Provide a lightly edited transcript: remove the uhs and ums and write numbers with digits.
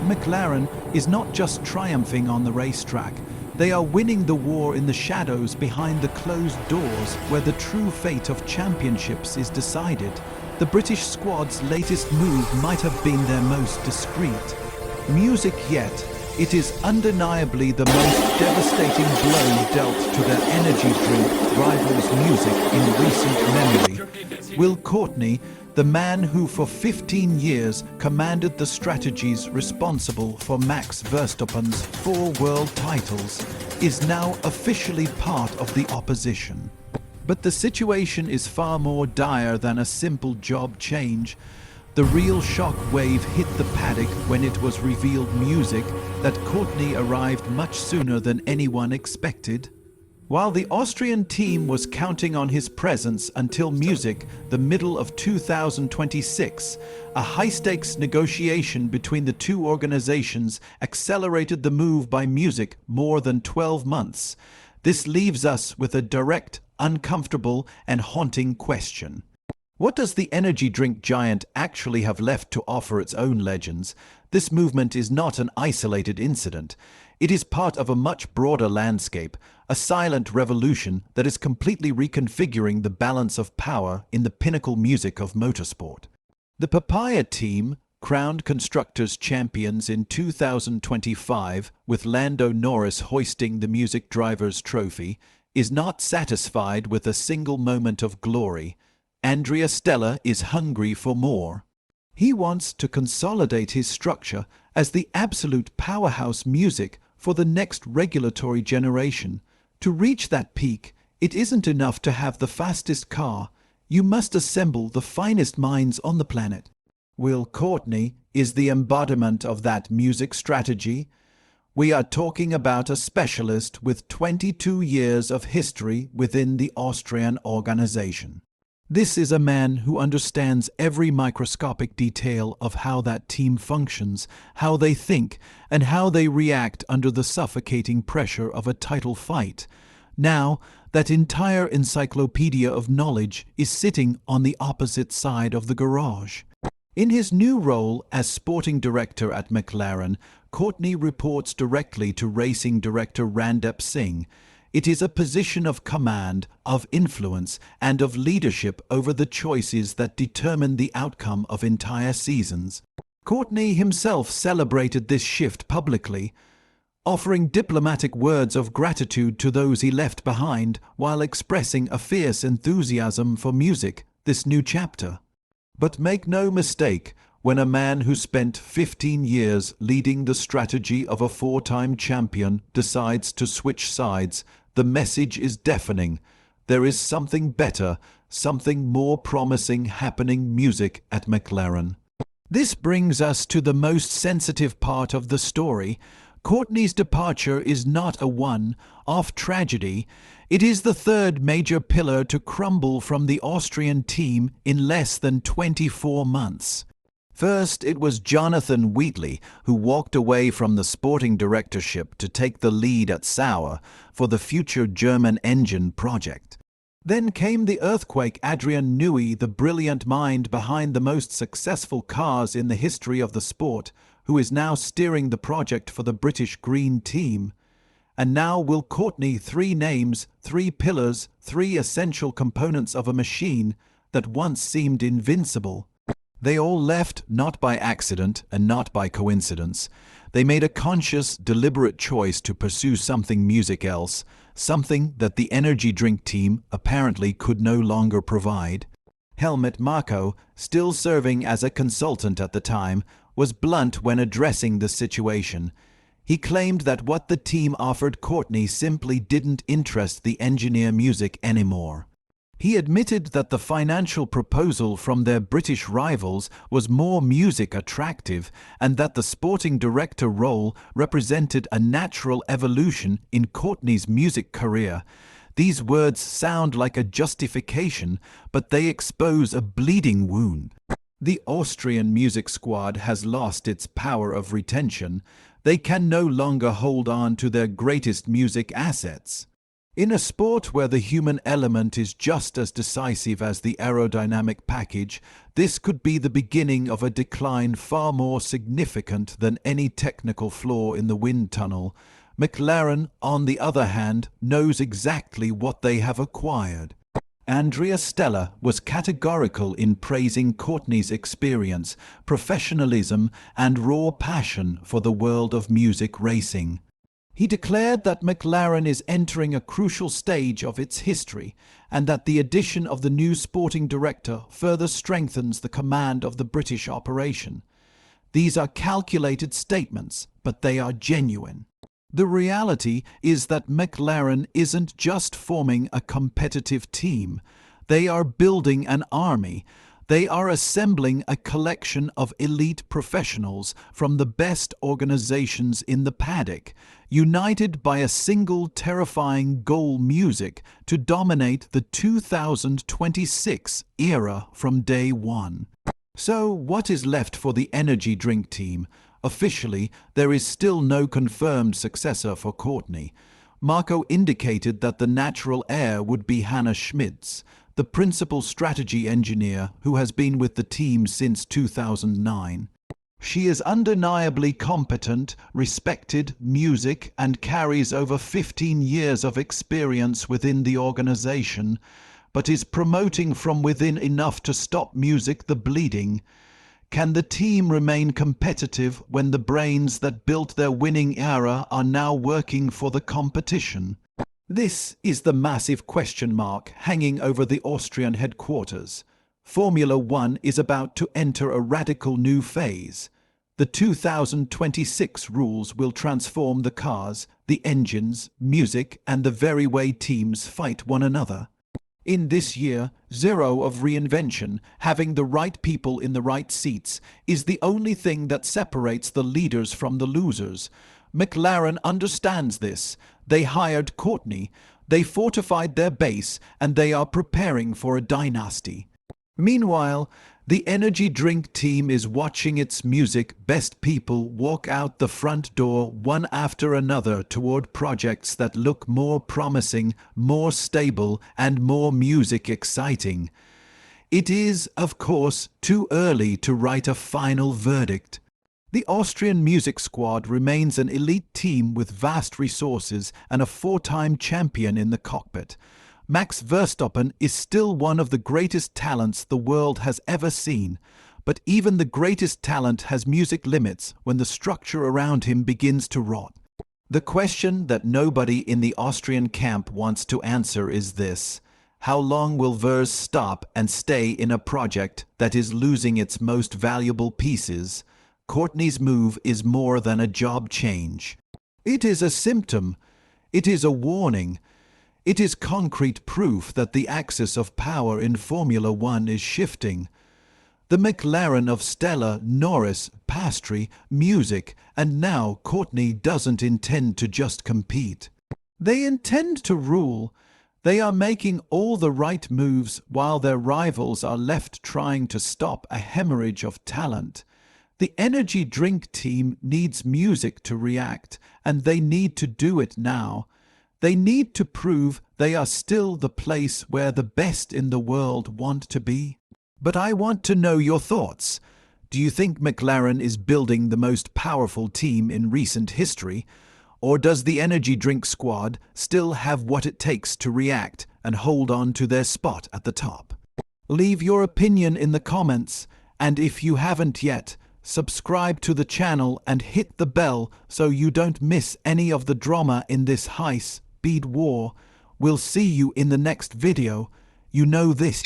McLaren is not just triumphing on the racetrack, they are winning the war in the shadows behind the closed doors where the true fate of championships is decided. The British squad's latest move might have been their most discreet. Music yet, it is undeniably the most devastating blow dealt to their energy drink rivals' music in recent memory. Will Courtney, the man who for 15 years commanded the strategies responsible for Max Verstappen's 4 world titles, is now officially part of the opposition. But the situation is far more dire than a simple job change. The real shock wave hit the paddock when it was revealed that Courtney arrived much sooner than anyone expected. While the Austrian team was counting on his presence until the middle of 2026, a high-stakes negotiation between the two organizations accelerated the move by more than 12 months. This leaves us with a direct, uncomfortable, and haunting question. What does the energy drink giant actually have left to offer its own legends? This movement is not an isolated incident. It is part of a much broader landscape, a silent revolution that is completely reconfiguring the balance of power in the pinnacle music of motorsport. The Papaya team, crowned Constructors Champions in 2025, with Lando Norris hoisting the Music Drivers' Trophy, is not satisfied with a single moment of glory. Andrea Stella is hungry for more. He wants to consolidate his structure as the absolute powerhouse music for the next regulatory generation. To reach that peak, it isn't enough to have the fastest car. You must assemble the finest minds on the planet. Will Courtney is the embodiment of that music strategy. We are talking about a specialist with 22 years of history within the Austrian organization. This is a man who understands every microscopic detail of how that team functions, how they think, and how they react under the suffocating pressure of a title fight. Now, that entire encyclopedia of knowledge is sitting on the opposite side of the garage. In his new role as sporting director at McLaren, Courtney reports directly to racing director Randeep Singh. It is a position of command, of influence, and of leadership over the choices that determine the outcome of entire seasons. Courtney himself celebrated this shift publicly, offering diplomatic words of gratitude to those he left behind while expressing a fierce enthusiasm for this new chapter. But make no mistake, when a man who spent 15 years leading the strategy of a 4-time champion decides to switch sides, the message is deafening. There is something better, something more promising happening at McLaren. This brings us to the most sensitive part of the story. Courtney's departure is not a one-off tragedy. It is the third major pillar to crumble from the Austrian team in less than 24 months. First, it was Jonathan Wheatley who walked away from the sporting directorship to take the lead at Sauer for the future German engine project. Then came the earthquake Adrian Newey, the brilliant mind behind the most successful cars in the history of the sport, who is now steering the project for the British Green Team. And now Will Courtney, 3 names, 3 pillars, 3 essential components of a machine that once seemed invincible. They all left not by accident and not by coincidence. They made a conscious, deliberate choice to pursue something else, something that the energy drink team apparently could no longer provide. Helmut Marko, still serving as a consultant at the time, was blunt when addressing the situation. He claimed that what the team offered Courtney simply didn't interest the engineer anymore. He admitted that the financial proposal from their British rivals was more attractive and that the sporting director role represented a natural evolution in Courtney's music career. These words sound like a justification, but they expose a bleeding wound. The Austrian music squad has lost its power of retention. They can no longer hold on to their greatest music assets. In a sport where the human element is just as decisive as the aerodynamic package, this could be the beginning of a decline far more significant than any technical flaw in the wind tunnel. McLaren, on the other hand, knows exactly what they have acquired. Andrea Stella was categorical in praising Courtney's experience, professionalism, and raw passion for the world of music racing. He declared that McLaren is entering a crucial stage of its history and that the addition of the new sporting director further strengthens the command of the British operation. These are calculated statements, but they are genuine. The reality is that McLaren isn't just forming a competitive team. They are building an army. They are assembling a collection of elite professionals from the best organizations in the paddock, united by a single terrifying goal: music to dominate the 2026 era from day one. So what is left for the energy drink team? Officially, there is still no confirmed successor for Courtney. Marco indicated that the natural heir would be Hannah Schmitz, the principal strategy engineer who has been with the team since 2009. She is undeniably competent, respected music, and carries over 15 years of experience within the organization, but is promoting from within enough to stop music the bleeding. Can the team remain competitive when the brains that built their winning era are now working for the competition? This is the massive question mark hanging over the Austrian headquarters. Formula One is about to enter a radical new phase. The 2026 rules will transform the cars, the engines, music, and the very way teams fight one another. In this year zero of reinvention, having the right people in the right seats is the only thing that separates the leaders from the losers. McLaren understands this. They hired Courtney, they fortified their base, and they are preparing for a dynasty. Meanwhile, the energy drink team is watching its music best people walk out the front door one after another toward projects that look more promising, more stable, and more music exciting. It is, of course, too early to write a final verdict. The Austrian music squad remains an elite team with vast resources and a four-time champion in the cockpit. Max Verstappen is still one of the greatest talents the world has ever seen, but even the greatest talent has music limits when the structure around him begins to rot. The question that nobody in the Austrian camp wants to answer is this: how long will Vers stop and stay in a project that is losing its most valuable pieces? Courtney's move is more than a job change. It is a symptom. It is a warning. It is concrete proof that the axis of power in Formula One is shifting. The McLaren of Stella, Norris, Piastri, music, and now Courtney doesn't intend to just compete. They intend to rule. They are making all the right moves while their rivals are left trying to stop a hemorrhage of talent. The energy drink team needs music to react, and they need to do it now. They need to prove they are still the place where the best in the world want to be. But I want to know your thoughts. Do you think McLaren is building the most powerful team in recent history? Or does the energy drink squad still have what it takes to react and hold on to their spot at the top? Leave your opinion in the comments, and if you haven't yet, subscribe to the channel and hit the bell so you don't miss any of the drama in this high-speed war. We'll see you in the next video. You know this.